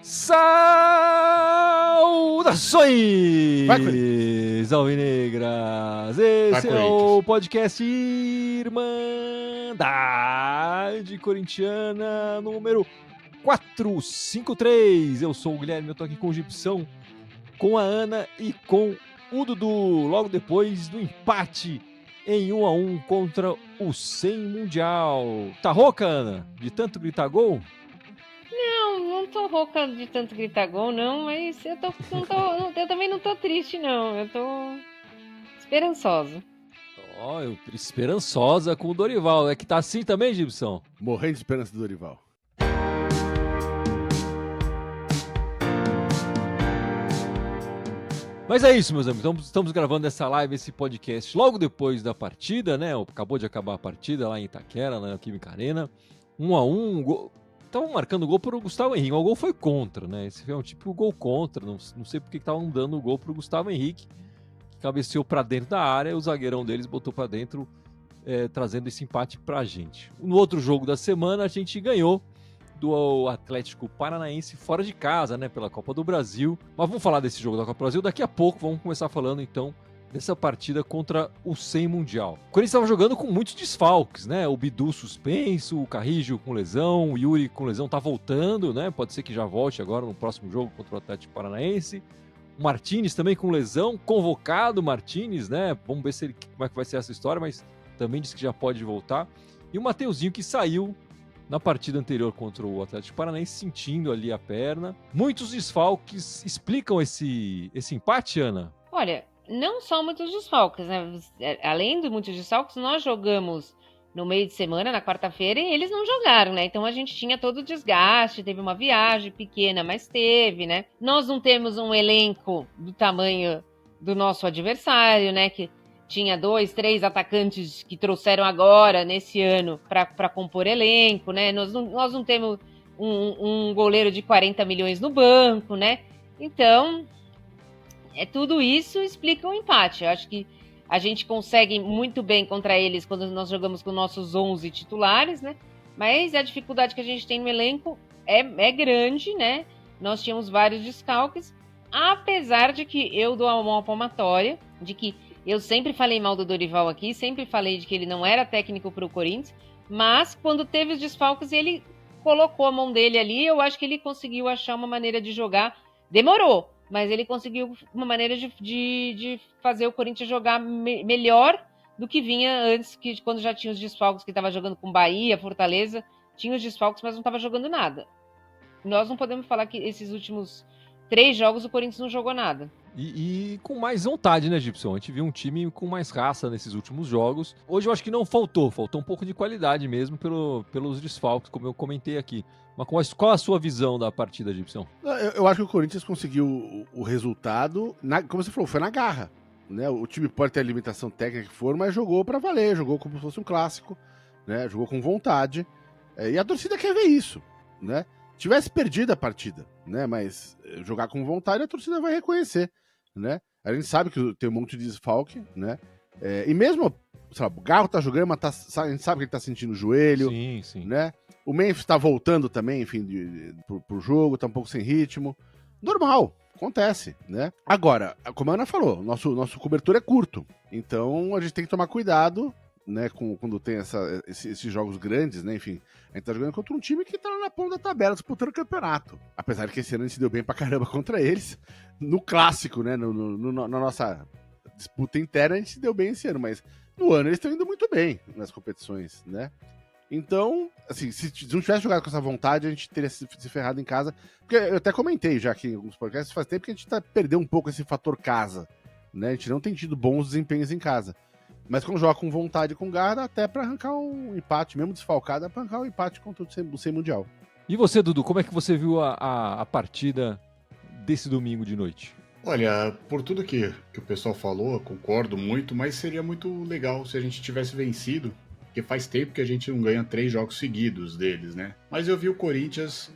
Saudações, alvinegras! Esse é o podcast Irmandade Corintiana número 453. Eu sou o Guilherme, eu tô aqui com o Gibson, com a Ana e com o Dudu, logo depois do empate em 1-1 contra o 100 Mundial. Tá rouca, Ana? De tanto gritar gol? Não tô rouca de tanto gritar gol, não, mas eu também não tô triste, não. Eu tô esperançosa. Eu esperançosa com o Dorival. É que tá assim também, Gibson? Morrendo de esperança do Dorival. Mas é isso, meus amigos. Estamos gravando essa live, esse podcast, logo depois da partida, né? Acabou de acabar a partida lá em Itaquera, na Química Arena. 1-1. Estavam marcando gol pro Gustavo Henrique. O gol foi contra, né? Esse foi um tipo gol contra. Não sei porque estavam dando o gol pro Gustavo Henrique, que cabeceou pra dentro da área e o zagueirão deles botou pra dentro, trazendo esse empate pra gente. No outro jogo da semana, a gente ganhou do Atlético Paranaense fora de casa, né, pela Copa do Brasil. Mas vamos falar desse jogo da Copa do Brasil daqui a pouco. Vamos começar falando então dessa partida contra o 100 Mundial. O Corinthians estava jogando com muitos desfalques, né? O Bidu suspenso, o Carrijo com lesão, o Yuri com lesão tá voltando, né? Pode ser que já volte agora no próximo jogo contra o Atlético Paranaense. O Martínez também com lesão, convocado Martínez, né? Vamos ver como é que vai ser essa história, mas também disse que já pode voltar. E o Mateuzinho que saiu na partida anterior contra o Atlético Paranaense, sentindo ali a perna. Muitos desfalques explicam esse empate, Ana? Olha, não são muitos desfalques, né? Além de muitos desfalques, nós jogamos no meio de semana, na quarta-feira, e eles não jogaram, né? Então a gente tinha todo o desgaste, teve uma viagem pequena, mas teve, né? Nós não temos um elenco do tamanho do nosso adversário, né? Que tinha 2, 3 atacantes que trouxeram agora, nesse ano, para compor elenco, né? Nós não temos um goleiro de 40 milhões no banco, né? Então, tudo isso explica o empate. Eu acho que a gente consegue muito bem contra eles quando nós jogamos com nossos 11 titulares, né? Mas a dificuldade que a gente tem no elenco é grande, né? Nós tínhamos vários descalques, apesar de que eu dou uma palmatória, de que eu sempre falei mal do Dorival aqui, sempre falei de que ele não era técnico para o Corinthians, mas quando teve os desfalques, ele colocou a mão dele ali, eu acho que ele conseguiu achar uma maneira de jogar. Demorou, mas ele conseguiu uma maneira de fazer o Corinthians jogar melhor do que vinha antes, que quando já tinha os desfalques, que estava jogando com Bahia, Fortaleza, tinha os desfalques, mas não estava jogando nada. Nós não podemos falar que esses últimos 3 jogos o Corinthians não jogou nada. E com mais vontade, né, Gibson? A gente viu um time com mais raça nesses últimos jogos. Hoje eu acho que não faltou um pouco de qualidade mesmo pelos desfalques, como eu comentei aqui. Mas qual a sua visão da partida, Gibson? Eu acho que o Corinthians conseguiu o resultado, como você falou, foi na garra. Né? O time pode ter a limitação técnica que for, mas jogou pra valer, jogou como se fosse um clássico, né? Jogou com vontade. E a torcida quer ver isso, né? Tivesse perdido a partida, né? Mas jogar com vontade a torcida vai reconhecer, né? A gente sabe que tem um monte de desfalque, né? E mesmo, sei lá, o Garro tá jogando, mas a gente sabe que ele tá sentindo o joelho, sim. né? O Memphis tá voltando também, enfim, pro jogo, tá um pouco sem ritmo. Normal, acontece, né? Agora, como a Ana falou, nosso cobertor é curto, então a gente tem que tomar cuidado, né, quando tem esses jogos grandes, né, enfim, a gente tá jogando contra um time que tá na ponta da tabela, disputando o campeonato. Apesar de que esse ano a gente se deu bem pra caramba contra eles, no clássico, né, na nossa disputa interna a gente se deu bem esse ano, mas no ano eles estão indo muito bem nas competições, né. Então, assim, se não tivesse jogado com essa vontade, a gente teria se ferrado em casa, porque eu até comentei já aqui em alguns podcasts, faz tempo que a gente perdeu um pouco esse fator casa, né, a gente não tem tido bons desempenhos em casa. Mas quando joga com vontade e com garra, dá até pra arrancar um empate, mesmo desfalcado, dá pra arrancar um empate contra o 100 Mundial. E você, Dudu, como é que você viu a partida desse domingo de noite? Olha, por tudo que o pessoal falou, eu concordo muito, mas seria muito legal se a gente tivesse vencido, porque faz tempo que a gente não ganha 3 jogos seguidos deles, né? Mas eu vi o Corinthians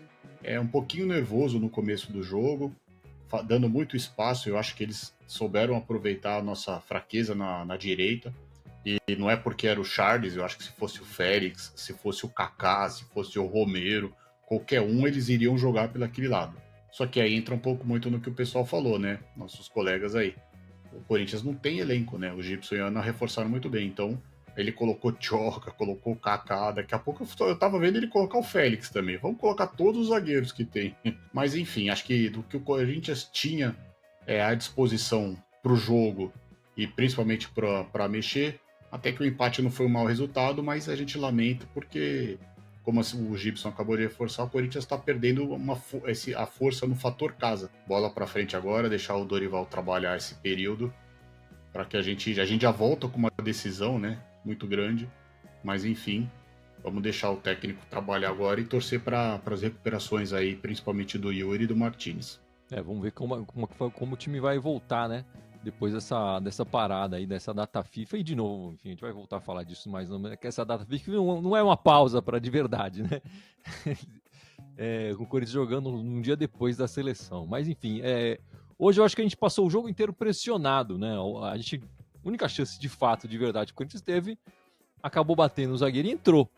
um pouquinho nervoso no começo do jogo, dando muito espaço. Eu acho que eles souberam aproveitar a nossa fraqueza na direita. E não é porque era o Charles, eu acho que se fosse o Félix, se fosse o Kaká, se fosse o Romero, qualquer um, eles iriam jogar pelo aquele lado. Só que aí entra um pouco muito no que o pessoal falou, né? Nossos colegas aí. O Corinthians não tem elenco, né? O Gibson e a Ana reforçaram muito bem. Então, ele colocou Tchoca, colocou o Kaká. Daqui a pouco eu tava vendo ele colocar o Félix também. Vamos colocar todos os zagueiros que tem. Mas, enfim, acho que do que o Corinthians tinha à disposição pro jogo e principalmente para mexer, até que o empate não foi um mau resultado, mas a gente lamenta porque, como o Gibson acabou de reforçar, o Corinthians está perdendo a força no fator casa. Bola para frente agora, deixar o Dorival trabalhar esse período, para que a gente já volta com uma decisão, né, muito grande. Mas enfim, vamos deixar o técnico trabalhar agora e torcer para as recuperações aí, principalmente do Yuri e do Martins. Vamos ver como o time vai voltar, né? Depois dessa parada aí, dessa data FIFA. E de novo, enfim, a gente vai voltar a falar disso mais, não, que essa data FIFA não é uma pausa para de verdade, né? Com o Corinthians jogando um dia depois da seleção. Mas enfim, hoje eu acho que a gente passou o jogo inteiro pressionado, né? A única chance de fato, de verdade, que o Corinthians teve, acabou batendo o zagueiro e entrou.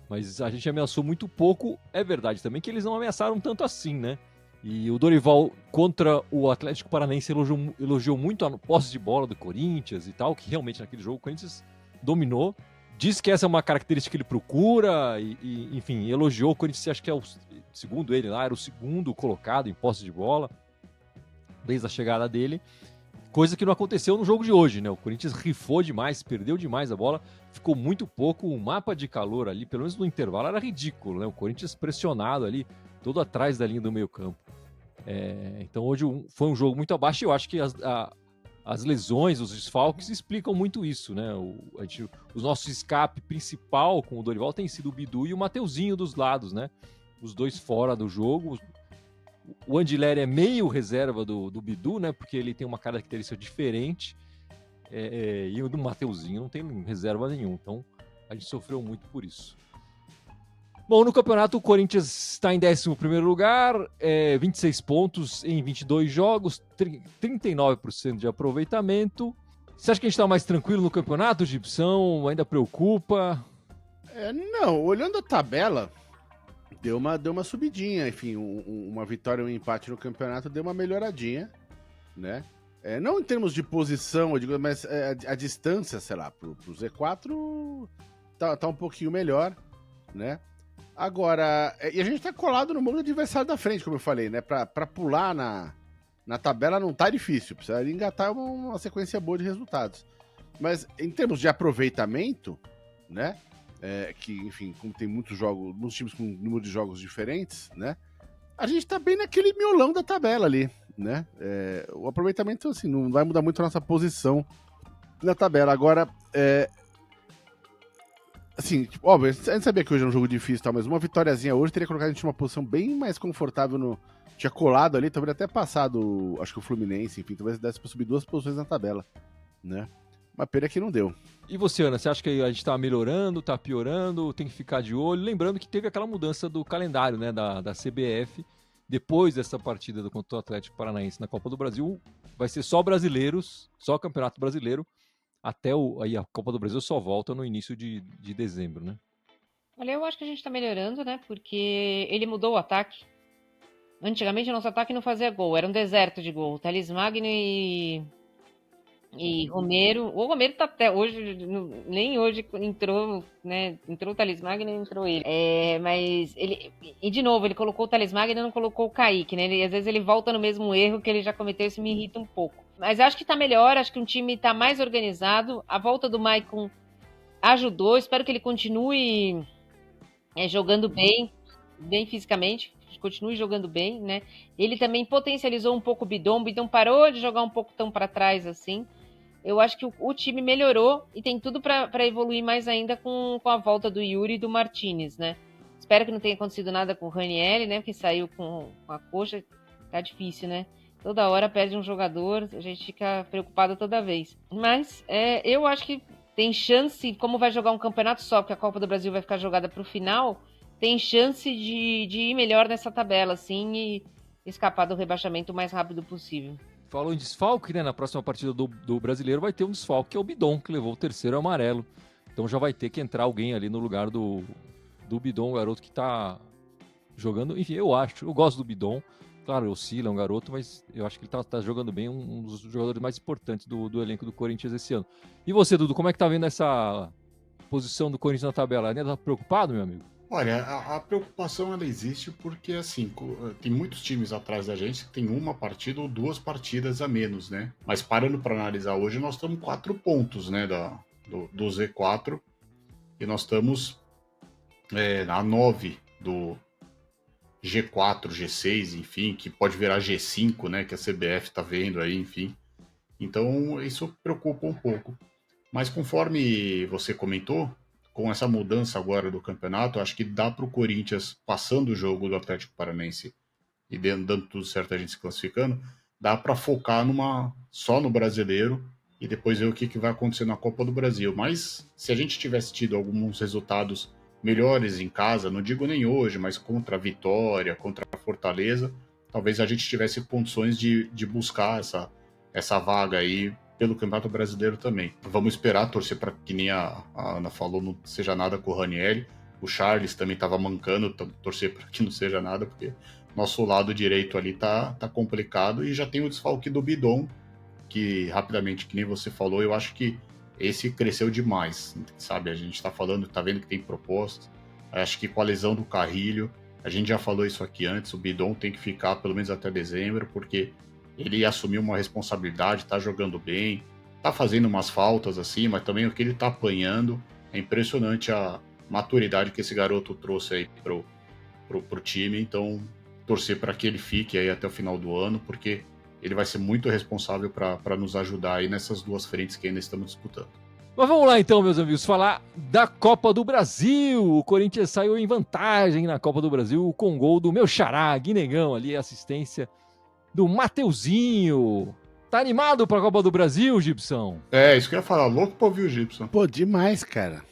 Mas a gente ameaçou muito pouco. É verdade também que eles não ameaçaram tanto assim, né? E o Dorival, contra o Atlético Paranaense, elogiou muito a posse de bola do Corinthians e tal, que realmente naquele jogo o Corinthians dominou. Diz que essa é uma característica que ele procura enfim, elogiou o Corinthians, acho que segundo ele lá, era o segundo colocado em posse de bola, desde a chegada dele. Coisa que não aconteceu no jogo de hoje, né? O Corinthians rifou demais, perdeu demais a bola, ficou muito pouco. O mapa de calor ali, pelo menos no intervalo, era ridículo, né? O Corinthians pressionado ali, todo atrás da linha do meio campo. Então hoje foi um jogo muito abaixo e eu acho que as lesões, os desfalques explicam muito isso, né? O nosso escape principal com o Dorival tem sido o Bidu e o Mateuzinho dos lados, né? Os dois fora do jogo. O Andileri é meio reserva do Bidu, né? Porque ele tem uma característica diferente. E o do Mateuzinho não tem reserva nenhum. Então a gente sofreu muito por isso. Bom, no campeonato o Corinthians está em 11º lugar, 26 pontos em 22 jogos, 39% de aproveitamento. Você acha que a gente está mais tranquilo no campeonato, Gibson? Ainda preocupa? Não, olhando a tabela, deu uma subidinha. Enfim, uma vitória e um empate no campeonato deu uma melhoradinha, né? Não em termos de posição, mas a distância, sei lá, pro Z4 tá um pouquinho melhor, né? Agora, e a gente tá colado no mundo adversário da frente, como eu falei, né? Pra pular na tabela não tá difícil, precisa engatar uma sequência boa de resultados. Mas em termos de aproveitamento, né? Que, enfim, como tem muitos times com número de jogos diferentes, né? A gente tá bem naquele miolão da tabela ali, né? O aproveitamento, assim, não vai mudar muito a nossa posição na tabela. Agora, assim, tipo, óbvio, a gente sabia que hoje era um jogo difícil e tal, mas uma vitóriazinha hoje teria colocado a gente numa posição bem mais confortável tinha colado ali, talvez até passado, acho que o Fluminense, enfim, talvez desse pra subir 2 posições na tabela, né? Uma pena que não deu. E você, Ana, você acha que a gente tá melhorando, tá piorando, tem que ficar de olho? Lembrando que teve aquela mudança do calendário, né, da CBF, depois dessa partida contra o Atlético Paranaense na Copa do Brasil, vai ser só brasileiros, só Campeonato Brasileiro, aí a Copa do Brasil só volta no início de dezembro, né? Olha, eu acho que a gente tá melhorando, né? Porque ele mudou o ataque. Antigamente o nosso ataque não fazia gol, era um deserto de gol. Thales Magno e Romero. O Romero tá até hoje, nem hoje entrou, né? Entrou o Thales Magno e entrou ele. Mas ele. E de novo, ele colocou o Thales Magno e não colocou o Kaique, né? Às vezes ele volta no mesmo erro que ele já cometeu, isso me irrita um pouco. Mas acho que tá melhor, acho que o time tá mais organizado. A volta do Maicon ajudou, espero que ele continue jogando bem fisicamente. Continue jogando bem, né? Ele também potencializou um pouco o Bidon parou de jogar um pouco tão para trás assim. Eu acho que o time melhorou e tem tudo para evoluir mais ainda com a volta do Yuri e do Martins, né? Espero que não tenha acontecido nada com o Ranieri, né? Porque saiu com a coxa, tá difícil, né? Toda hora perde um jogador, a gente fica preocupado toda vez. Mas eu acho que tem chance, como vai jogar um campeonato só, porque a Copa do Brasil vai ficar jogada pro final, tem chance de ir melhor nessa tabela, assim, e escapar do rebaixamento o mais rápido possível. falou em desfalque, né? Na próxima partida do Brasileiro vai ter um desfalque, que é o Bidon, que levou o terceiro amarelo. Então já vai ter que entrar alguém ali no lugar do Bidon, o garoto que tá jogando. Enfim, eu gosto do Bidon. Claro, oscila, é um garoto, mas eu acho que ele tá jogando bem, um dos jogadores mais importantes do elenco do Corinthians esse ano. E você, Dudu, como é que tá vendo essa posição do Corinthians na tabela? Ainda tá preocupado, meu amigo? Olha, a preocupação ela existe porque assim, tem muitos times atrás da gente que tem uma partida ou 2 partidas a menos, né? Mas parando para analisar hoje, nós estamos 4 pontos, né, do Z4 e nós estamos a 9 do G4, G6, enfim, que pode virar G5, né, que a CBF tá vendo aí, enfim. Então, isso preocupa um pouco. Mas conforme você comentou, com essa mudança agora do campeonato, acho que dá para o Corinthians, passando o jogo do Atlético Paranaense e dando tudo certo a gente se classificando, dá para focar só no brasileiro e depois ver o que vai acontecer na Copa do Brasil. Mas se a gente tivesse tido alguns resultados melhores em casa, não digo nem hoje, mas contra a Vitória, contra a Fortaleza, talvez a gente tivesse condições de buscar essa vaga aí pelo Campeonato Brasileiro também. Vamos esperar, torcer para que nem a Ana falou, não seja nada com o Ranieri. O Charles também estava mancando, torcer para que não seja nada, porque nosso lado direito ali tá complicado e já tem o desfalque do Bidon, que rapidamente, que nem você falou, eu acho que esse cresceu demais, sabe? A gente tá falando, tá vendo que tem propostas. Acho que com a lesão do Carrilho, a gente já falou isso aqui antes, o Bidon tem que ficar pelo menos até dezembro, porque ele assumiu uma responsabilidade, tá jogando bem, tá fazendo umas faltas assim, mas também o que ele tá apanhando. É impressionante a maturidade que esse garoto trouxe aí pro time, então torcer para que ele fique aí até o final do ano, porque ele vai ser muito responsável para nos ajudar aí nessas 2 frentes que ainda estamos disputando. Mas vamos lá então, meus amigos, falar da Copa do Brasil. O Corinthians saiu em vantagem na Copa do Brasil com o gol do meu xará, Guinegão, ali, assistência do Mateuzinho. Tá animado pra Copa do Brasil, Gibson? Isso que eu ia falar, louco pra ouvir o Gibson. Pô, demais, cara.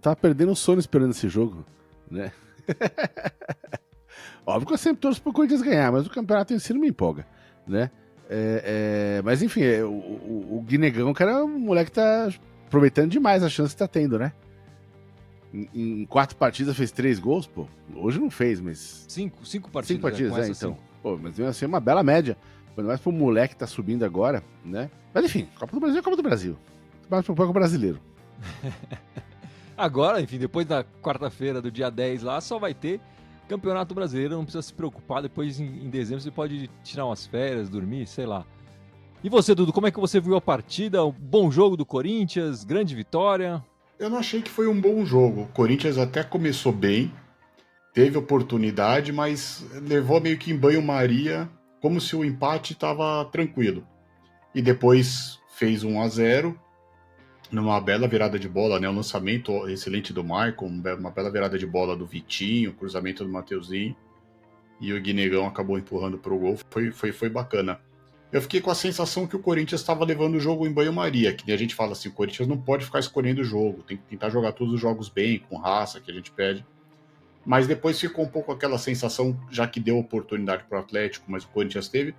Tá perdendo o sono esperando esse jogo, né? Óbvio que eu sempre torço pro Corinthians ganhar, mas o campeonato em si não me empolga, né? Mas enfim, o Guinegão, cara, é um moleque que tá aproveitando demais a chance que tá tendo, né? Em 4 partidas fez 3 gols, pô. Hoje não fez, mas... 5 partidas. 5 partidas, então. então. Pô, mas mesmo assim é uma bela média. Ainda mais pro moleque que tá subindo agora, né? Mas enfim, Copa do Brasil é Copa do Brasil. Mais pro pouco brasileiro. Agora, enfim, depois da quarta-feira do dia 10 lá, só vai ter Campeonato Brasileiro, não precisa se preocupar. Depois, em dezembro, você pode tirar umas férias, dormir, sei lá. E você, Dudu, como é que você viu a partida? O bom jogo do Corinthians, grande vitória? Eu não achei que foi um bom jogo. O Corinthians até começou bem, teve oportunidade, mas levou meio que em banho-maria, como se o empate estava tranquilo. E depois fez 1-0, numa bela virada de bola, né? Um lançamento excelente do Maicon, uma bela virada de bola do Vitinho, cruzamento do Mateuzinho, e o Guinegão acabou empurrando para o gol. Foi bacana. Eu fiquei com a sensação que o Corinthians estava levando o jogo em banho-maria, que a gente fala assim, o Corinthians não pode ficar escolhendo o jogo, tem que tentar jogar todos os jogos bem, com raça, que a gente pede. Mas depois ficou um pouco aquela sensação, já que deu oportunidade para o Atlético, mas o Corinthians teve,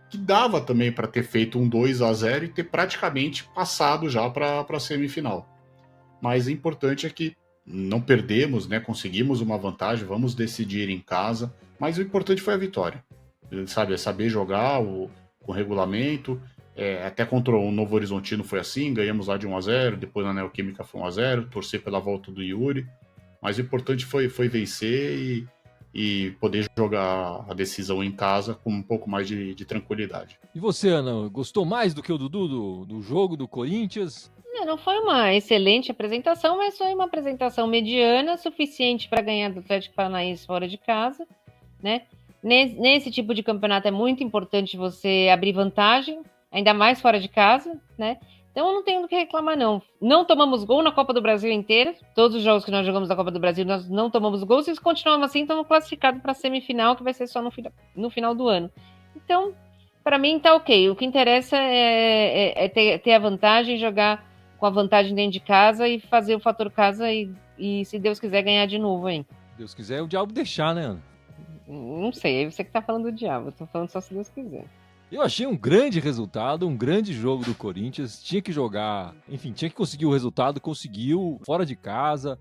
que dava também para ter feito um 2-0 e ter praticamente passado já para a semifinal. Mas o importante é que não perdemos, né? Conseguimos uma vantagem, vamos decidir em casa, mas o importante foi a vitória. Sabe, é saber jogar com regulamento, até contra o Novo Horizontino foi assim, ganhamos lá de 1-0, depois na Neoquímica foi 1-0, torcer pela volta do Yuri, mas o importante foi vencer e poder jogar a decisão em casa com um pouco mais de tranquilidade. E você, Ana, gostou mais do que o Dudu do jogo do Corinthians? Não foi uma excelente apresentação, mas foi uma apresentação mediana, suficiente para ganhar do Atlético Paranaense fora de casa, né? Nesse tipo de campeonato é muito importante você abrir vantagem, ainda mais fora de casa, né? Então eu não tenho do que reclamar, não. Não tomamos gol na Copa do Brasil inteira. Todos os jogos que nós jogamos na Copa do Brasil, nós não tomamos gol. Se continuamos assim, estamos classificados para a semifinal, que vai ser só no final do ano. Então, para mim, tá ok. O que interessa é ter a vantagem, jogar com a vantagem dentro de casa e fazer o fator casa e se Deus quiser, ganhar de novo, hein? Deus quiser, o diabo deixar, né, Ana? Não sei, é você que tá falando do diabo. Eu tô falando só se Deus quiser. Eu achei um grande resultado, um grande jogo do Corinthians. Tinha que jogar, enfim, tinha que conseguir o resultado, conseguiu fora de casa,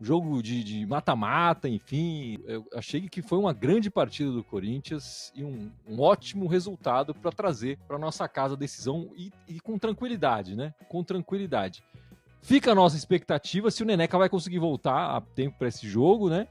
jogo de mata-mata, enfim. Eu achei que foi uma grande partida do Corinthians e um ótimo resultado para trazer para nossa casa a decisão e com tranquilidade, né? Com tranquilidade. Fica a nossa expectativa se o Neneca vai conseguir voltar a tempo para esse jogo, né?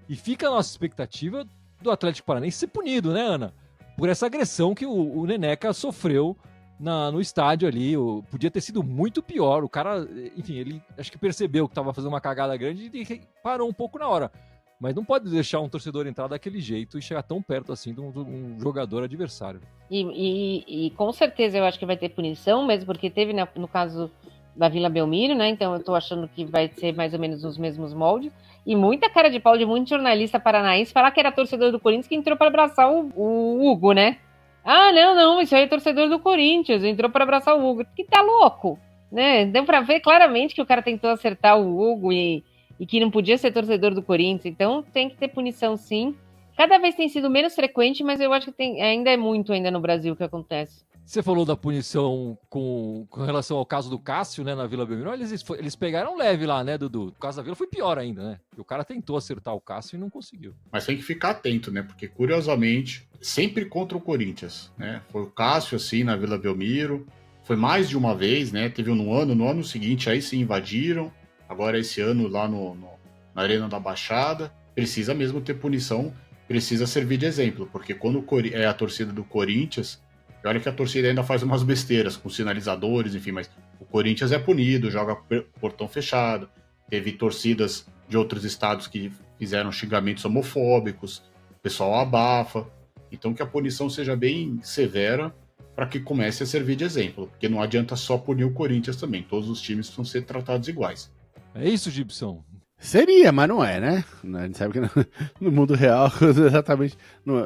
E fica a nossa expectativa do Atlético Paranaense ser punido, né, Ana? Por essa agressão que o Neneca sofreu no estádio ali. Podia ter sido muito pior. O cara, enfim, ele acho que percebeu que estava fazendo uma cagada grande e parou um pouco na hora. Mas não pode deixar um torcedor entrar daquele jeito e chegar tão perto assim de um jogador adversário. E com certeza eu acho que vai ter punição, mesmo porque teve no caso da Vila Belmiro, né? Então eu tô achando que vai ser mais ou menos os mesmos moldes. E muita cara de pau de muito jornalista paranaense falar que era torcedor do Corinthians que entrou para abraçar o Hugo, né? Ah, não, isso aí é torcedor do Corinthians, entrou para abraçar o Hugo. Que tá louco, né? Deu para ver claramente que o cara tentou acertar o Hugo e que não podia ser torcedor do Corinthians. Então tem que ter punição, sim. Cada vez tem sido menos frequente, mas eu acho que ainda é muito ainda no Brasil que acontece. Você falou da punição com relação ao caso do Cássio, né, na Vila Belmiro. Eles pegaram leve lá, né, Dudu? O caso da Vila foi pior ainda, né? O cara tentou acertar o Cássio e não conseguiu. Mas tem que ficar atento, né? Porque, curiosamente, sempre contra o Corinthians, né? Foi o Cássio, assim, na Vila Belmiro. Foi mais de uma vez, né? Teve no ano seguinte, aí se invadiram. Agora, esse ano, lá na Arena da Baixada. Precisa mesmo ter punição, precisa servir de exemplo. Porque quando é a torcida do Corinthians... E olha que a torcida ainda faz umas besteiras com sinalizadores, enfim, mas o Corinthians é punido, joga portão fechado. Teve torcidas de outros estados que fizeram xingamentos homofóbicos, o pessoal abafa. Então que a punição seja bem severa para que comece a servir de exemplo, porque não adianta só punir o Corinthians também, todos os times precisam ser tratados iguais. É isso, Gibson? Seria, mas não é, né? A gente sabe que no mundo real, exatamente,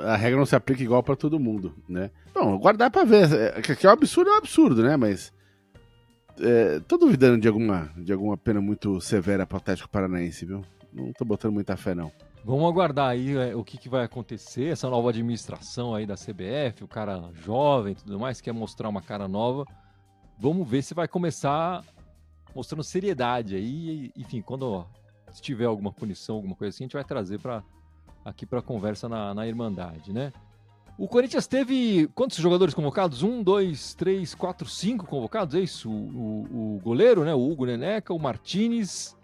a regra não se aplica igual pra todo mundo, né? Bom, aguardar pra ver. Que é um absurdo, né? Mas tô duvidando de alguma pena muito severa pro Atlético Paranaense, viu? Não tô botando muita fé, não. Vamos aguardar aí o que vai acontecer, essa nova administração aí da CBF, o cara jovem e tudo mais, quer mostrar uma cara nova. Vamos ver se vai começar mostrando seriedade aí, enfim, quando... Se tiver alguma punição, alguma coisa assim, a gente vai trazer aqui para conversa na Irmandade, né? O Corinthians teve quantos jogadores convocados? 1, 2, 3, 4, 5 convocados, é isso? O goleiro, né? O Hugo Neneca, o Martínez,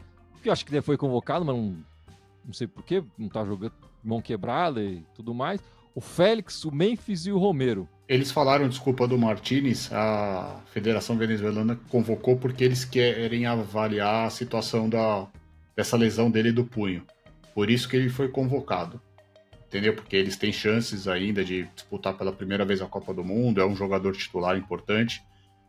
que eu acho que foi convocado, mas não sei porquê, não tá jogando, mão quebrada e tudo mais. O Félix, o Memphis e o Romero. Eles falaram, desculpa, do Martínez, a Federação Venezuelana convocou porque eles querem avaliar a situação dessa lesão dele do punho. Por isso que ele foi convocado. Entendeu? Porque eles têm chances ainda de disputar pela primeira vez a Copa do Mundo, é um jogador titular importante.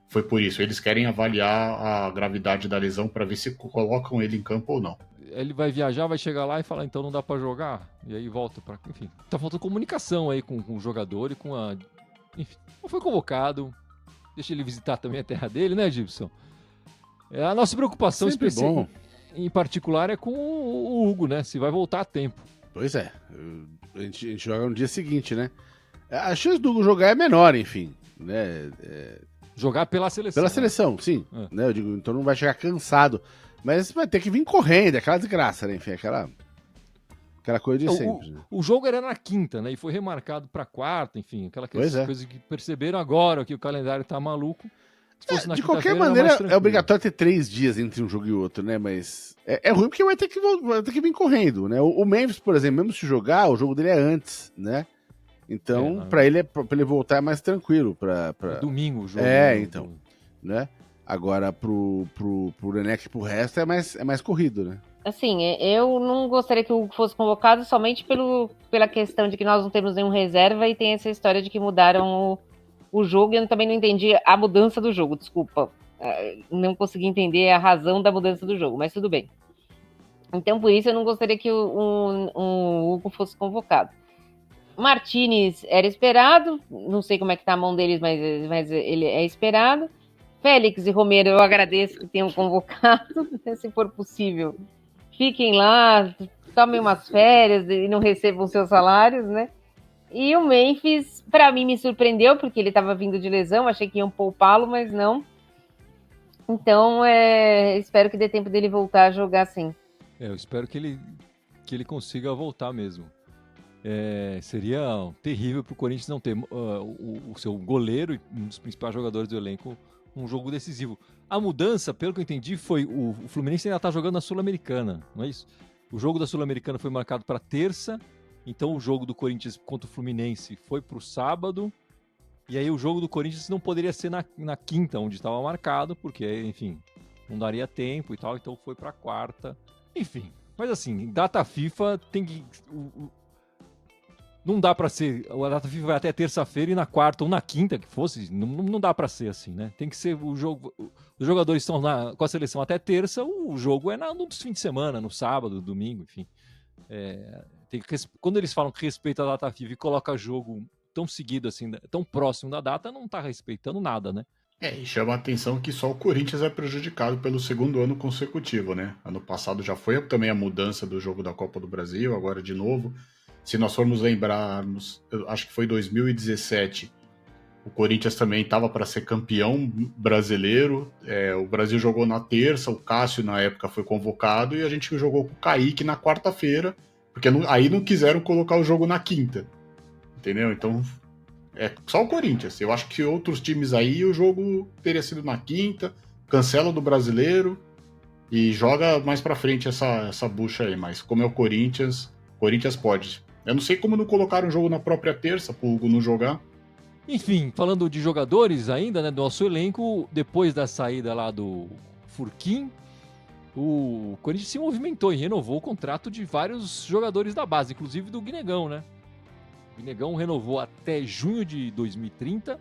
Foi por isso. Eles querem avaliar a gravidade da lesão para ver se colocam ele em campo ou não. Ele vai viajar, vai chegar lá e falar, então não dá para jogar. E aí volta para... Enfim, tá faltando comunicação aí com o jogador e com a... Enfim, não foi convocado. Deixa ele visitar também a terra dele, né, Gibson? A nossa preocupação especial... Em particular é com o Hugo, né? Se vai voltar a tempo. Pois é. A gente joga no dia seguinte, né? A chance do Hugo jogar é menor, enfim. Né? Jogar pela seleção. Pela seleção, sim. Né? Eu digo, então não vai chegar cansado. Mas vai ter que vir correndo, aquela desgraça, né? Enfim, aquela coisa de sempre. O jogo era na quinta, né? E foi remarcado pra quarta, enfim. Aquela coisa que perceberam agora que o calendário tá maluco. De qualquer maneira, é obrigatório ter 3 dias entre um jogo e outro, né? Mas é ruim porque vai ter que vir correndo, né? O Memphis, por exemplo, mesmo se jogar, o jogo dele é antes, né? Então, pra ele voltar é mais tranquilo. É domingo o jogo. Então. Né? Agora, pro Neneca e pro resto é mais corrido, né? Assim, eu não gostaria que o Hugo fosse convocado somente pela questão de que nós não temos nenhum reserva e tem essa história de que mudaram o jogo, e eu também não entendi a mudança do jogo, desculpa. Não consegui entender a razão da mudança do jogo, mas tudo bem. Então, por isso, eu não gostaria que o Hugo fosse convocado. Martínez era esperado, não sei como é que tá a mão deles, mas ele é esperado. Félix e Romero, eu agradeço que tenham convocado, se for possível. Fiquem lá, tomem umas férias e não recebam seus salários, né? E o Memphis, pra mim, me surpreendeu, porque ele tava vindo de lesão, achei que iam poupá-lo, mas não. Então, espero que dê tempo dele voltar a jogar sim. Eu espero que ele consiga voltar mesmo. Seria terrível pro Corinthians não ter o seu goleiro e um dos principais jogadores do elenco num jogo decisivo. A mudança, pelo que eu entendi, foi o Fluminense ainda tá jogando na Sul-Americana, não é isso? O jogo da Sul-Americana foi marcado para terça, então o jogo do Corinthians contra o Fluminense foi pro sábado, e aí o jogo do Corinthians não poderia ser na quinta, onde estava marcado, porque, enfim, não daria tempo e tal, então foi pra quarta. Enfim, mas assim, data FIFA tem que... Não dá pra ser. A data FIFA vai até terça-feira e na quarta ou na quinta que fosse. Não dá pra ser assim, né? Tem que ser o jogo. Os jogadores estão com a seleção até terça, o jogo é no fim de semana, no sábado, domingo, enfim. Quando eles falam que respeita a data FIFA e coloca jogo tão seguido assim, tão próximo da data, não tá respeitando nada, né? E chama a atenção que só o Corinthians é prejudicado pelo segundo ano consecutivo, né? Ano passado já foi também a mudança do jogo da Copa do Brasil, agora de novo. Se nós formos lembrarmos, eu acho que foi 2017, o Corinthians também estava para ser campeão brasileiro. O Brasil jogou na terça, o Cássio na época foi convocado e a gente jogou com o Kaique na quarta-feira, porque aí não quiseram colocar o jogo na quinta, entendeu? Então é só o Corinthians. Eu acho que outros times aí o jogo teria sido na quinta, cancela do brasileiro e joga mais para frente essa bucha aí. Mas como é o Corinthians pode. Eu não sei como não colocaram o jogo na própria terça pro Hugo não jogar. Enfim, falando de jogadores ainda, né, do nosso elenco, depois da saída lá do Furquim, o Corinthians se movimentou e renovou o contrato de vários jogadores da base, inclusive do Guinegão, né? O Guinegão renovou até junho de 2030,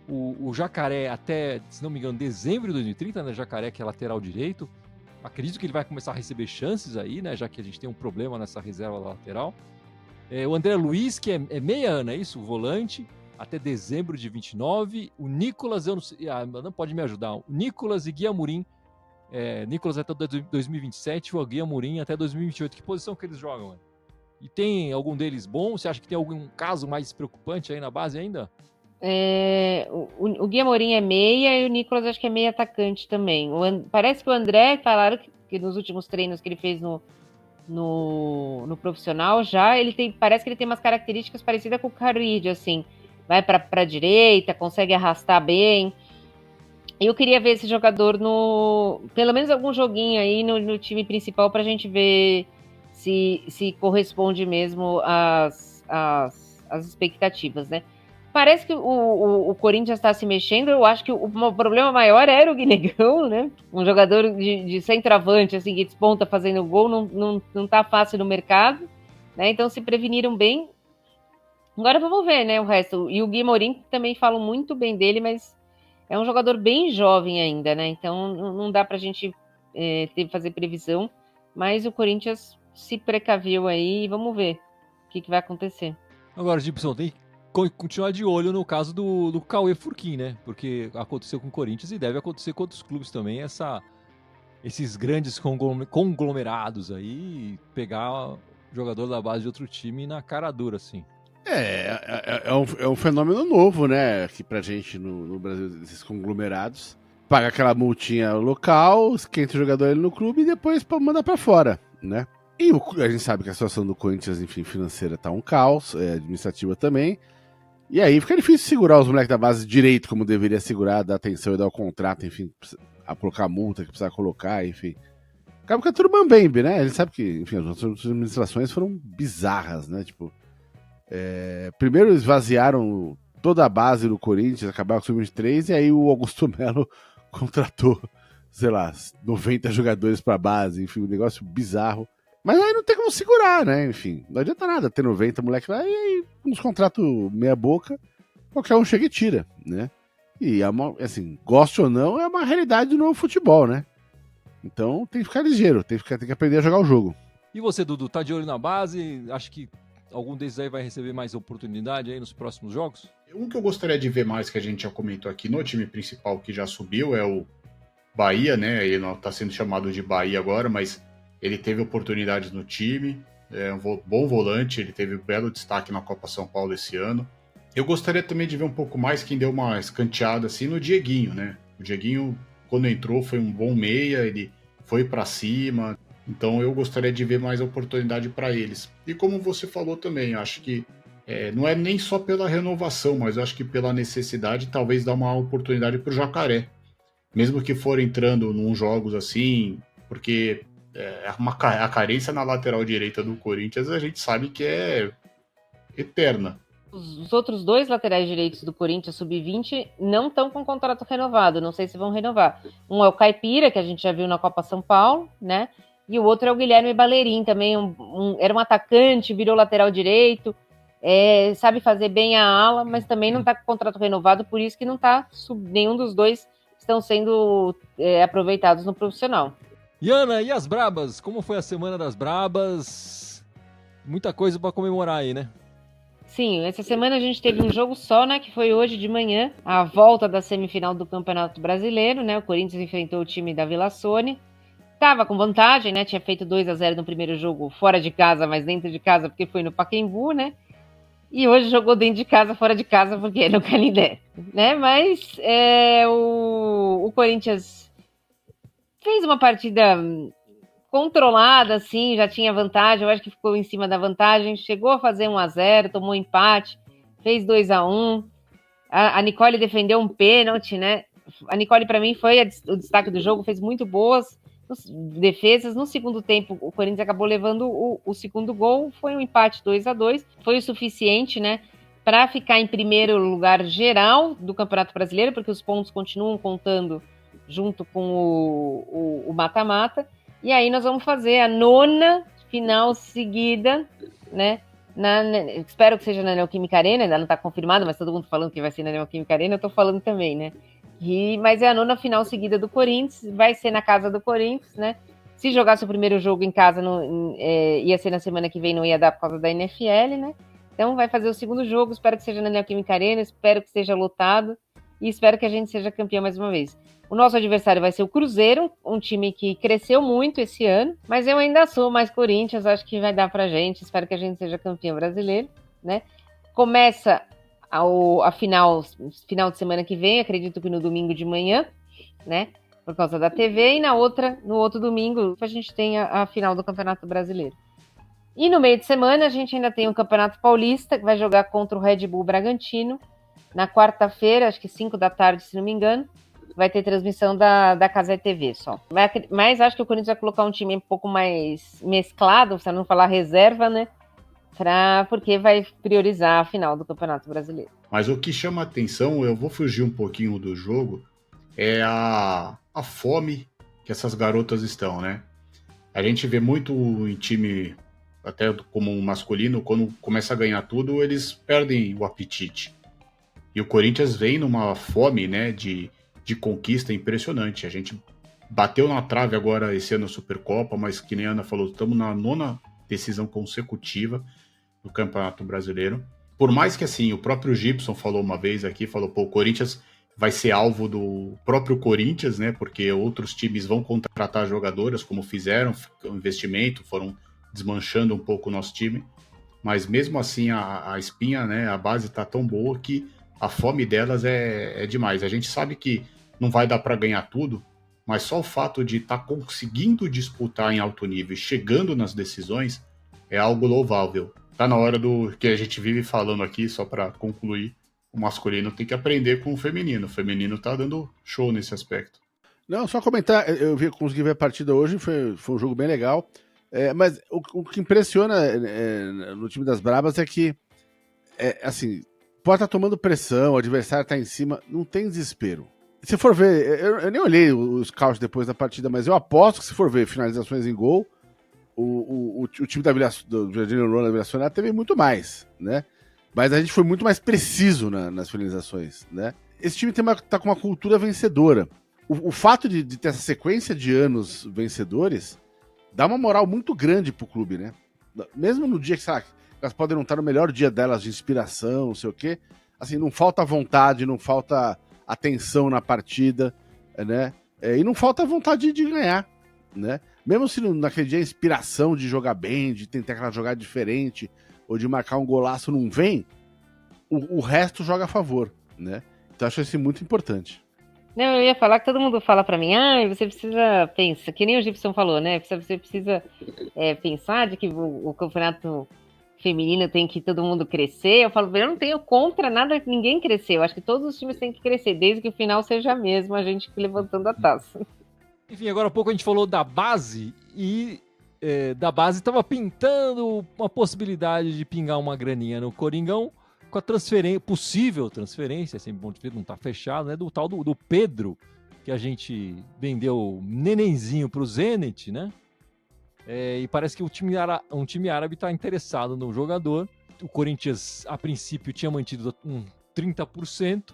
o Jacaré até, se não me engano, dezembro de 2030, né? Jacaré que é lateral direito. Acredito que ele vai começar a receber chances aí, né? Já que a gente tem um problema nessa reserva lateral. O André Luiz, que é meia, é isso? O volante, até dezembro de 29. O Nicolas, eu não sei, não pode me ajudar. O Nicolas e Gui Amorim. Nicolas até 2027, o Gui Amorim até 2028. Que posição que eles jogam, mano? E tem algum deles bom? Você acha que tem algum caso mais preocupante aí na base ainda? O Gui Amorim é meia e o Nicolas acho que é meia atacante também. Parece que o André, falaram que nos últimos treinos que ele fez no profissional já, parece que ele tem umas características parecidas com o Carrillo, assim, vai pra direita, consegue arrastar bem. Eu queria ver esse jogador pelo menos algum joguinho aí no time principal pra gente ver se corresponde mesmo às expectativas, né? Parece que o Corinthians está se mexendo. Eu acho que o problema maior era o Guinegão, né? Um jogador de centroavante, assim, que desponta fazendo gol, não tá fácil no mercado, né? Então se preveniram bem. Agora vamos ver, né, o resto. E o Gui Amorim também falam muito bem dele, mas é um jogador bem jovem ainda, né? Então não dá pra gente fazer previsão. Mas o Corinthians se precaviu aí e vamos ver o que vai acontecer. Agora, Gibson, tem que continuar de olho no caso do Cauê Furquim, né? Porque aconteceu com o Corinthians e deve acontecer com outros clubes também, esses grandes conglomerados aí, pegar jogador da base de outro time na cara dura, assim. É um fenômeno novo, né? Aqui pra gente no Brasil, esses conglomerados. Paga aquela multinha local, esquenta o jogador ali no clube e depois manda pra fora, né? E a gente sabe que a situação do Corinthians, enfim, financeira tá um caos, administrativa também. E aí fica difícil segurar os moleques da base direito, como deveria segurar, dar atenção e dar o contrato, enfim, a colocar a multa que precisa colocar, enfim. Acaba que é tudo mambembe, né? A gente sabe que, enfim, as nossas administrações foram bizarras, né? Tipo, primeiro esvaziaram toda a base do Corinthians, acabaram com o sub-23, e aí o Augusto Melo contratou, sei lá, 90 jogadores pra base, enfim, um negócio bizarro. Mas aí não tem como segurar, né? Enfim, não adianta nada ter 90 moleque lá, e aí uns contratos meia boca, qualquer um chega e tira, né? E, assim, goste ou não, é uma realidade do novo futebol, né? Então tem que ficar ligeiro, tem que aprender a jogar o jogo. E você, Dudu, tá de olho na base? Acho que algum desses aí vai receber mais oportunidade aí nos próximos jogos? Um que eu gostaria de ver mais, que a gente já comentou aqui no time principal que já subiu, é o Bahia, né? Ele não tá sendo chamado de Bahia agora, mas ele teve oportunidades no time. é um bom volante, ele teve um belo destaque na Copa São Paulo esse ano. Eu gostaria também de ver um pouco mais quem deu uma escanteada assim no Dieguinho, né? O Dieguinho, quando entrou, foi um bom meia, ele foi para cima, então eu gostaria de ver mais oportunidade para eles. E como você falou também, acho que não é nem só pela renovação, mas acho que pela necessidade, talvez dar uma oportunidade para o Jacaré. Mesmo que for entrando num jogos assim, porque a carência na lateral direita do Corinthians a gente sabe que é eterna. Os outros dois laterais direitos do Corinthians sub-20 não estão com contrato renovado, não sei se vão renovar. Um é o Caipira, que a gente já viu na Copa São Paulo, né? E o outro é o Guilherme Ballerin, também era um atacante, virou lateral direito, sabe fazer bem a ala, mas também não está com contrato renovado, por isso que não está, nenhum dos dois estão sendo aproveitados no profissional. Iana, e as Brabas? Como foi a semana das Brabas? Muita coisa para comemorar aí, né? Sim, essa semana a gente teve um jogo só, né, que foi hoje de manhã, a volta da semifinal do Campeonato Brasileiro, né, o Corinthians enfrentou o time da Vila Sônia, tava com vantagem, né, tinha feito 2-0 no primeiro jogo fora de casa, mas dentro de casa porque foi no Pacaembu, né, e hoje jogou dentro de casa, fora de casa porque é no Canindé, né, mas o Corinthians fez uma partida controlada, assim, já tinha vantagem, eu acho que ficou em cima da vantagem, chegou a fazer 1-0, tomou empate, fez 2-1, a Nicole defendeu um pênalti, né, a Nicole para mim foi o destaque do jogo, fez muito boas defesas, no segundo tempo o Corinthians acabou levando o segundo gol, foi um empate 2-2, foi o suficiente, né, para ficar em primeiro lugar geral do Campeonato Brasileiro, porque os pontos continuam contando junto com o mata-mata. E aí nós vamos fazer a 9ª final seguida, né? Espero que seja na Neoquímica Arena, ainda não está confirmado, mas todo mundo falando que vai ser na Neoquímica Arena, eu estou falando também, né? Mas é a 9ª final seguida do Corinthians, vai ser na casa do Corinthians, né? Se jogasse o primeiro jogo em casa, ia ser na semana que vem, não ia dar por causa da NFL, né? Então vai fazer o segundo jogo, espero que seja na Neoquímica Arena, espero que seja lotado e espero que a gente seja campeão mais uma vez. O nosso adversário vai ser o Cruzeiro, um time que cresceu muito esse ano, mas eu ainda sou mais Corinthians, acho que vai dar pra gente, espero que a gente seja campeão brasileiro, né? Começa a final de semana que vem, acredito que no domingo de manhã, né? Por causa da TV, e no outro domingo, a gente tem a final do Campeonato Brasileiro. E no meio de semana, a gente ainda tem o Campeonato Paulista, que vai jogar contra o Red Bull Bragantino, na quarta-feira, acho que 5 da tarde, se não me engano. Vai ter transmissão da Cazé TV só. Mas acho que o Corinthians vai colocar um time um pouco mais mesclado, para não falar reserva, né? Porque vai priorizar a final do Campeonato Brasileiro. Mas o que chama a atenção, eu vou fugir um pouquinho do jogo, é a fome que essas garotas estão, né? A gente vê muito em time, até como masculino, quando começa a ganhar tudo, eles perdem o apetite. E o Corinthians vem numa fome, né, de conquista impressionante. A gente bateu na trave agora esse ano na Supercopa, mas que nem a Ana falou, estamos na 9ª decisão consecutiva do Campeonato Brasileiro. Por mais que assim, o próprio Gibson falou uma vez aqui, falou, o Corinthians vai ser alvo do próprio Corinthians, né? Porque outros times vão contratar jogadoras, como fizeram, o investimento, foram desmanchando um pouco o nosso time. Mas mesmo assim, a espinha, né, a base tá tão boa que a fome delas é demais. A gente sabe que não vai dar para ganhar tudo, mas só o fato de estar conseguindo disputar em alto nível, chegando nas decisões, é algo louvável. Tá na hora do que a gente vive falando aqui, só para concluir, o masculino tem que aprender com o feminino. O feminino tá dando show nesse aspecto. Não, só comentar, consegui ver a partida hoje, foi um jogo bem legal, mas o que impressiona no time das Brabas é que, assim, pode estar tomando pressão, o adversário está em cima, não tem desespero. Se for ver, eu nem olhei os scout depois da partida, mas eu aposto que se for ver finalizações em gol, o time do Jardim Rona da Vila Sônia teve muito mais, né? Mas a gente foi muito mais preciso nas finalizações, né? Esse time tá com uma cultura vencedora. O fato de ter essa sequência de anos vencedores dá uma moral muito grande pro clube, né? Mesmo no dia que, sabe, elas podem não estar no melhor dia delas de inspiração, não sei o quê, assim, não falta vontade, não falta atenção na partida, né? E não falta vontade de ganhar, né? Mesmo se naquele dia a inspiração de jogar bem, de tentar aquela jogada diferente, ou de marcar um golaço não vem, o resto joga a favor, né? Então acho isso muito importante. Não, eu ia falar que todo mundo fala pra mim, você precisa pensar, que nem o Gibson falou, né? Você precisa pensar de que o campeonato feminino tem que todo mundo crescer. Eu falo, eu não tenho contra nada que ninguém crescer. Eu acho que todos os times têm que crescer, desde que o final seja mesmo a gente levantando a taça. Enfim, agora há pouco a gente falou da base e da base estava pintando uma possibilidade de pingar uma graninha no Coringão com a possível transferência, sempre bom de ver, não está fechado, né? Do tal do Pedro, que a gente vendeu nenenzinho para o Zenit, né? E parece que um time árabe está interessado no jogador. O Corinthians, a princípio, tinha mantido 30%,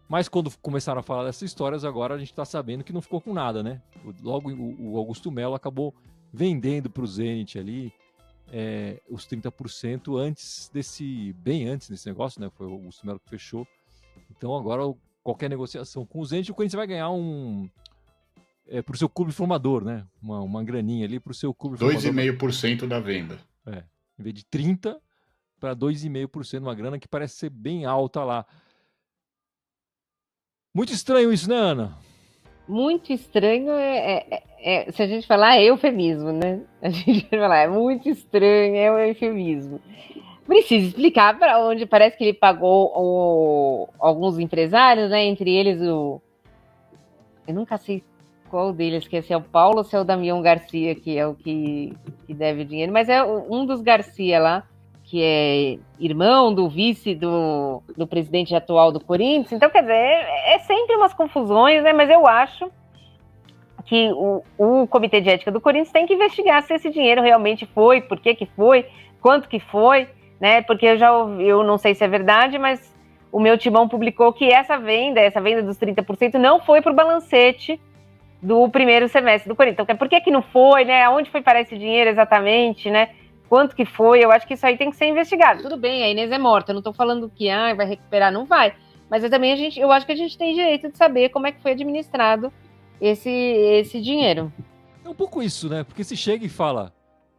mas quando começaram a falar dessas histórias, agora a gente está sabendo que não ficou com nada, né? Logo o Augusto Melo acabou vendendo para o Zenit ali os 30% bem antes desse negócio, né? Foi o Augusto Melo que fechou. Então agora qualquer negociação com o Zenit, o Corinthians vai ganhar para o seu clube formador, né? Uma graninha ali para o seu clube formador. 2,5% da venda. Em vez de 30% para 2,5%, uma grana que parece ser bem alta lá. Muito estranho isso, né, Ana? Muito estranho se a gente falar é eufemismo, né? A gente vai falar, é muito estranho, é um eufemismo. Precisa explicar para onde parece que ele pagou alguns empresários, né? Entre eles eu nunca sei qual deles, que se é o Paulo ou se é o Damião Garcia, que é o que deve dinheiro, mas é um dos Garcia lá, que é irmão do vice do presidente atual do Corinthians. Então, quer dizer, é sempre umas confusões, né? Mas eu acho que o Comitê de Ética do Corinthians tem que investigar se esse dinheiro realmente foi, por que foi, quanto que foi, né? Porque eu não sei se é verdade, mas o meu timão publicou que essa venda dos 30% não foi para o balancete do primeiro semestre do Corinthians. Então, por que não foi, né? Aonde foi parar esse dinheiro exatamente, né? Quanto que foi? Eu acho que isso aí tem que ser investigado. Tudo bem, a Inês é morta, eu não estou falando que vai recuperar, não vai. Mas eu acho que a gente tem direito de saber como é que foi administrado esse dinheiro. É um pouco isso, né? Porque se chega e fala,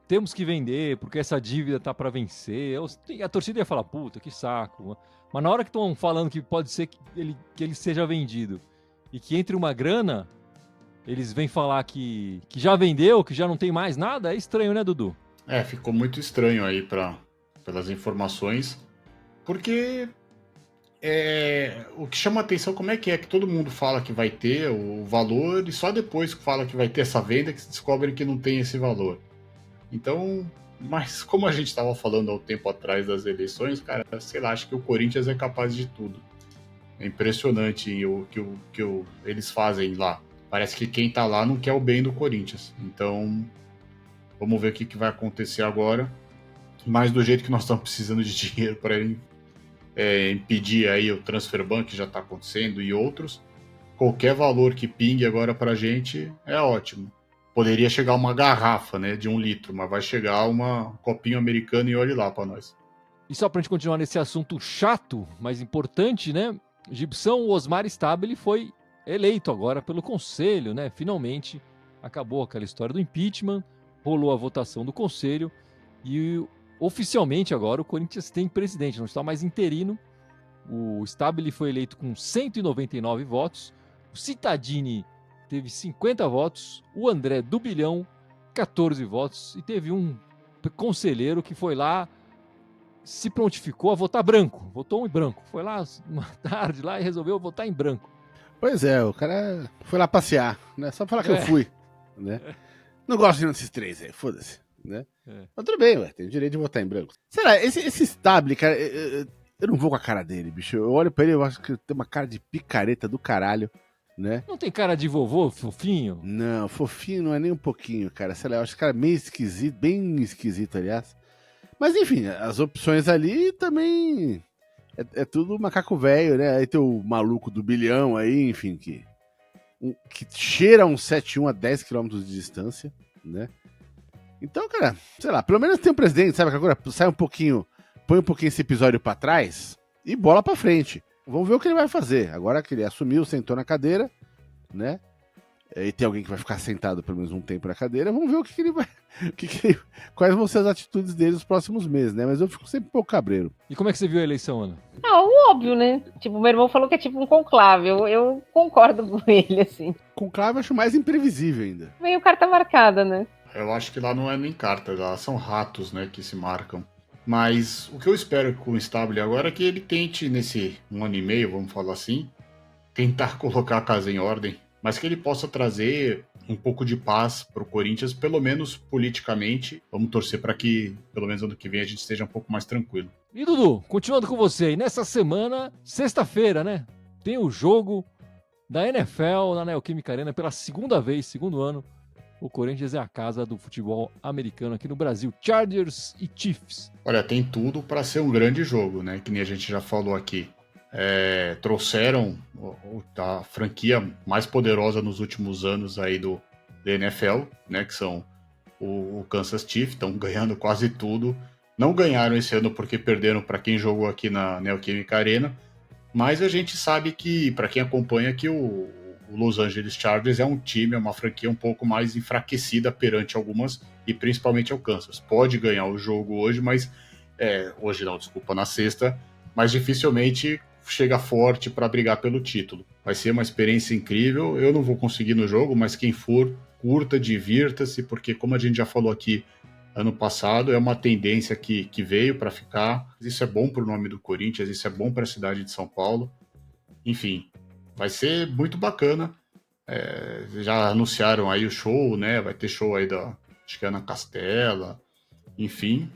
temos que vender porque essa dívida tá para vencer, a torcida ia falar, puta, que saco. Mas na hora que estão falando que pode ser que ele seja vendido e que entre uma grana, eles vêm falar que já vendeu, que já não tem mais nada, é estranho, né, Dudu? Ficou muito estranho aí pelas informações, porque o que chama a atenção como é que todo mundo fala que vai ter o valor e só depois que fala que vai ter essa venda que se descobre que não tem esse valor. Então, mas como a gente estava falando há um tempo atrás das eleições, cara, sei lá, acho que o Corinthians é capaz de tudo. É impressionante o que eles fazem lá. Parece que quem tá lá não quer o bem do Corinthians. Então, vamos ver o que vai acontecer agora. Mas do jeito que nós estamos precisando de dinheiro para impedir aí o transfer ban que já está acontecendo e outros, qualquer valor que pingue agora para a gente é ótimo. Poderia chegar uma garrafa, né, de 1 litro, mas vai chegar uma copinho americano e olhe lá para nós. E só para a gente continuar nesse assunto chato, mas importante, né? Gibson, o Osmar Stabile foi eleito agora pelo Conselho, né? Finalmente acabou aquela história do impeachment, rolou a votação do Conselho e oficialmente agora o Corinthians tem presidente, não está mais interino. O Stabile foi eleito com 199 votos, o Cittadini teve 50 votos, o André Dubilhão 14 votos e teve um conselheiro que foi lá, se prontificou a votar branco, votou em branco, foi lá uma tarde lá e resolveu votar em branco. Pois é, o cara foi lá passear, né? Só pra falar que eu fui, né? Não gosto de nenhum desses três aí, foda-se, né? Mas tudo bem, tem o direito de votar em branco. Sei lá, esse Stabile, cara, eu não vou com a cara dele, bicho. Eu olho pra ele e eu acho que ele tem uma cara de picareta do caralho, né? Não tem cara de vovô, fofinho? Não, fofinho não é nem um pouquinho, cara. Sei lá, eu acho esse cara meio esquisito, bem esquisito, aliás. Mas enfim, as opções ali também é tudo macaco velho, né? Aí tem o maluco do bilhão aí, enfim, que cheira um 7-1 a 10 km de distância, né? Então, cara, sei lá, pelo menos tem um presidente, sabe? Que agora sai um pouquinho, põe um pouquinho esse episódio pra trás e bola pra frente. Vamos ver o que ele vai fazer. Agora que ele assumiu, sentou na cadeira, né? e tem alguém que vai ficar sentado pelo menos um tempo na cadeira, vamos ver o que ele vai. Quais vão ser as atitudes dele nos próximos meses, né? Mas eu fico sempre um pouco cabreiro. E como é que você viu a eleição, Ana? O óbvio, né? Tipo, meu irmão falou que é tipo um conclave. Eu concordo com ele, assim. Conclave eu acho mais imprevisível ainda. Meio carta marcada, né? Eu acho que lá não é nem carta, lá são ratos, né, que se marcam. Mas o que eu espero com o Stabile agora é que ele tente, nesse 1 ano e meio, vamos falar assim, tentar colocar a casa em ordem, mas que ele possa trazer um pouco de paz para o Corinthians, pelo menos politicamente. Vamos torcer para que, pelo menos ano que vem, a gente esteja um pouco mais tranquilo. E Dudu, continuando com você aí, nessa semana, sexta-feira, né? Tem o jogo da NFL na Neoquímica Arena pela segunda vez, segundo ano. O Corinthians é a casa do futebol americano aqui no Brasil. Chargers e Chiefs. Olha, tem tudo para ser um grande jogo, né? Que nem a gente já falou aqui. Trouxeram a franquia mais poderosa nos últimos anos aí da NFL, né? Que são o Kansas Chiefs, estão ganhando quase tudo. Não ganharam esse ano porque perderam para quem jogou aqui na Neoquímica Arena, mas a gente sabe que, para quem acompanha, que o Los Angeles Chargers é um time, é uma franquia um pouco mais enfraquecida perante algumas, e principalmente ao Kansas. Pode ganhar o jogo hoje, mas hoje não, desculpa, na sexta, mas dificilmente chega forte para brigar pelo título. Vai ser uma experiência incrível. Eu não vou conseguir no jogo, mas quem for, curta, divirta-se, porque como a gente já falou aqui ano passado, é uma tendência que veio para ficar. Isso é bom para o nome do Corinthians, isso é bom para a cidade de São Paulo. Enfim, vai ser muito bacana. Já anunciaram aí o show, né? Vai ter show aí acho que é Ana Castela. Enfim,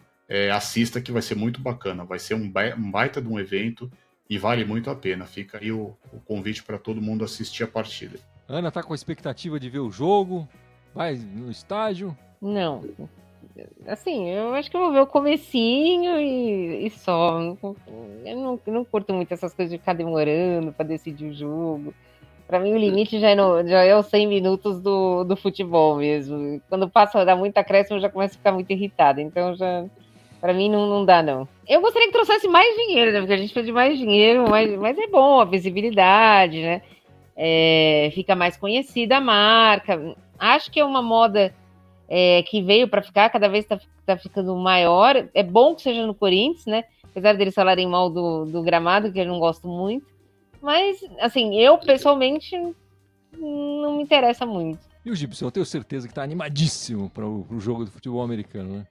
assista que vai ser muito bacana. Vai ser um baita de um evento e vale muito a pena. Fica aí o convite para todo mundo assistir a partida. Ana tá com a expectativa de ver o jogo? Vai no estádio? Não. Assim, eu acho que eu vou ver o comecinho e só. Eu não curto muito essas coisas de ficar demorando para decidir o jogo. Para mim, o limite já é os 100 minutos do futebol mesmo. Quando passa a dar muito acréscimo, eu já começo a ficar muito irritada. Então, para mim, não dá, não. Eu gostaria que trouxesse mais dinheiro, né? Porque a gente precisa de mais dinheiro, mas é bom a visibilidade, né? Fica mais conhecida a marca. Acho que é uma moda que veio para ficar, cada vez tá ficando maior. É bom que seja no Corinthians, né? Apesar deles falarem mal do gramado, que eu não gosto muito. Mas, assim, eu pessoalmente não me interessa muito. E o Gibson, eu tenho certeza que tá animadíssimo para o jogo do futebol americano, né?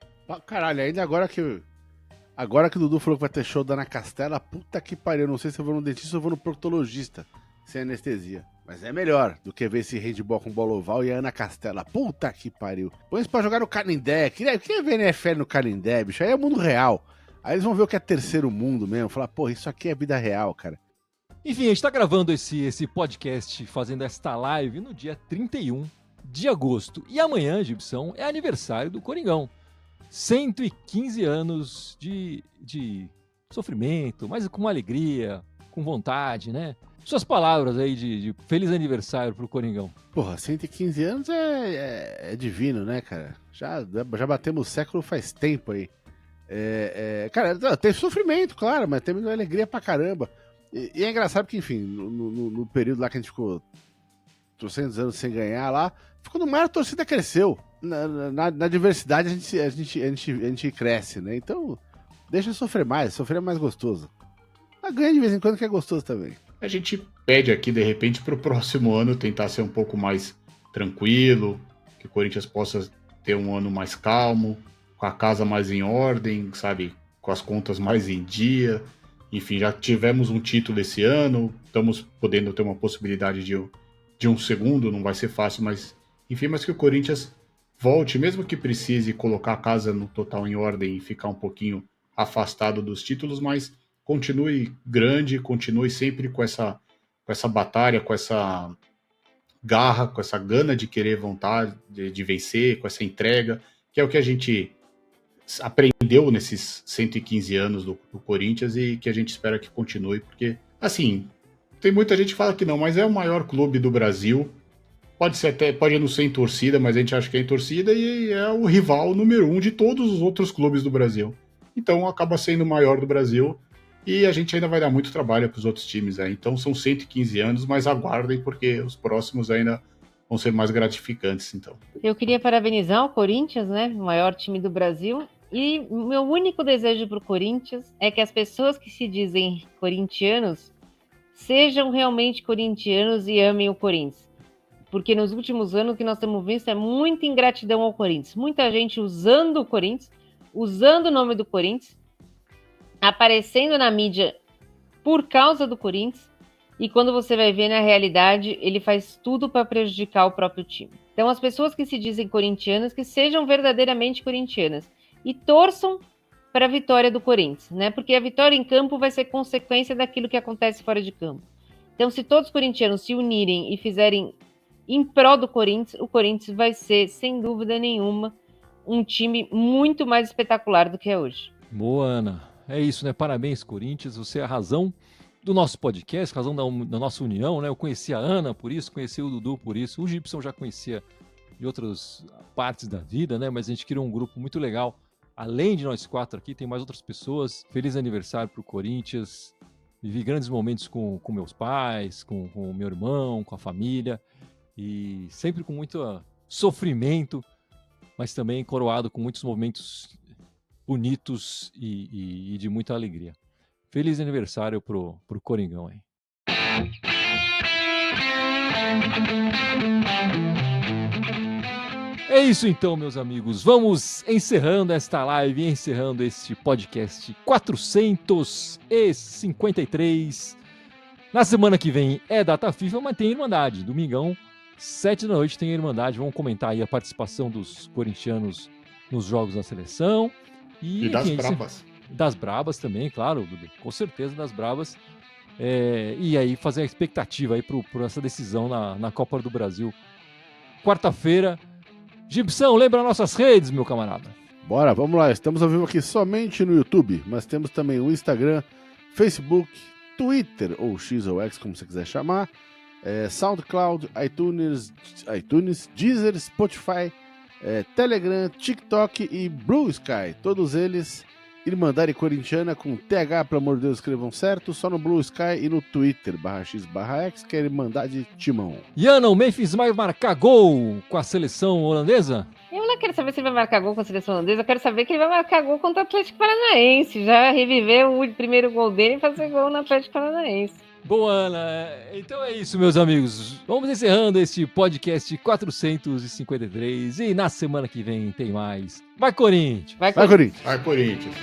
Caralho, ainda agora que o Dudu falou que vai ter show da Ana Castela, puta que pariu. Não sei se eu vou no dentista ou vou no proctologista sem anestesia. Mas é melhor do que ver esse handball com bola oval e a Ana Castela. Puta que pariu. Põe isso pra jogar no Canindé. Queria ver NFL no Canindé, bicho. Aí é o mundo real. Aí eles vão ver o que é terceiro mundo mesmo. Falar, porra, isso aqui é vida real, cara. Enfim, a gente tá gravando esse podcast, fazendo esta live no dia 31 de agosto. E amanhã, Gibson, é aniversário do Coringão. 115 anos de sofrimento, mas com alegria, com vontade, né? Suas palavras aí de feliz aniversário pro Coringão. Porra, 115 anos é divino, né, cara? Já batemos o século faz tempo aí. Cara, tem sofrimento, claro, mas tem alegria pra caramba. E é engraçado que, enfim, no período lá que a gente ficou 300 anos sem ganhar lá, quando mais a torcida cresceu. Na diversidade a gente cresce, né? Então, deixa sofrer mais gostoso. Mas ganha de vez em quando que é gostoso também. A gente pede aqui, de repente, para o próximo ano tentar ser um pouco mais tranquilo, que o Corinthians possa ter um ano mais calmo, com a casa mais em ordem, sabe? Com as contas mais em dia. Enfim, já tivemos um título esse ano, estamos podendo ter uma possibilidade de um segundo, não vai ser fácil, mas enfim, mas que o Corinthians volte, mesmo que precise colocar a casa no total em ordem e ficar um pouquinho afastado dos títulos, mas continue grande, continue sempre com essa batalha, com essa garra, com essa gana de querer vontade de vencer, com essa entrega, que é o que a gente aprendeu nesses 115 anos do Corinthians e que a gente espera que continue, porque, assim, tem muita gente que fala que não, mas é o maior clube do Brasil, pode não ser em torcida, mas a gente acha que é em torcida e é o rival número 1 de todos os outros clubes do Brasil. Então acaba sendo o maior do Brasil e a gente ainda vai dar muito trabalho para os outros times aí. Então são 115 anos, mas aguardem porque os próximos ainda vão ser mais gratificantes, então. Eu queria parabenizar o Corinthians, né? O maior time do Brasil. E o meu único desejo para o Corinthians é que as pessoas que se dizem corintianos sejam realmente corintianos e amem o Corinthians. Porque nos últimos anos o que nós temos visto é muita ingratidão ao Corinthians. Muita gente usando o Corinthians, usando o nome do Corinthians, aparecendo na mídia por causa do Corinthians. E quando você vai ver na realidade, ele faz tudo para prejudicar o próprio time. Então as pessoas que se dizem corintianas, que sejam verdadeiramente corintianas e torçam para a vitória do Corinthians, né? Porque a vitória em campo vai ser consequência daquilo que acontece fora de campo. Então, se todos os corintianos se unirem e fizerem em prol do Corinthians, o Corinthians vai ser, sem dúvida nenhuma, um time muito mais espetacular do que é hoje. Boa, Ana. É isso, né? Parabéns, Corinthians. Você é a razão do nosso podcast, razão da nossa união, né? Eu conheci a Ana por isso, conheci o Dudu por isso. O Gibson já conhecia de outras partes da vida, né? Mas a gente criou um grupo muito legal. Além de nós 4 aqui, tem mais outras pessoas. Feliz aniversário pro Corinthians. Vivi grandes momentos com meus pais, com o meu irmão, com a família. E sempre com muito sofrimento, mas também coroado com muitos momentos bonitos e de muita alegria. Feliz aniversário pro Coringão aí. É isso então, meus amigos. Vamos encerrando esta live, encerrando este podcast 453. Na semana que vem é data FIFA, mas tem Irmandade. Domingão, 7 da noite tem Irmandade. Vamos comentar aí a participação dos corintianos nos jogos da seleção. E das brabas. Das brabas também, claro, com certeza das brabas. E aí fazer a expectativa aí por essa decisão na Copa do Brasil. Quarta-feira. Gibson, lembra nossas redes, meu camarada? Bora, vamos lá. Estamos ao vivo aqui somente no YouTube, mas temos também o Instagram, Facebook, Twitter, ou X ou X, como você quiser chamar, SoundCloud, iTunes, Deezer, Spotify, Telegram, TikTok e Blue Sky. Todos eles Irmandade Corintiana com TH, pelo amor de Deus, escrevam certo, só no Blue Sky e no Twitter, /X/X, que é Irmandade Timão. Iana, o Memphis vai marcar gol com a seleção holandesa? Eu não quero saber se ele vai marcar gol com a seleção holandesa, eu quero saber que ele vai marcar gol contra o Atlético Paranaense, já reviver o primeiro gol dele e fazer gol no Atlético Paranaense. Boa, Ana. Então é isso, meus amigos. Vamos encerrando este podcast 453 e na semana que vem tem mais. Vai, Corinthians! Vai, Corinthians! Vai, Corinthians!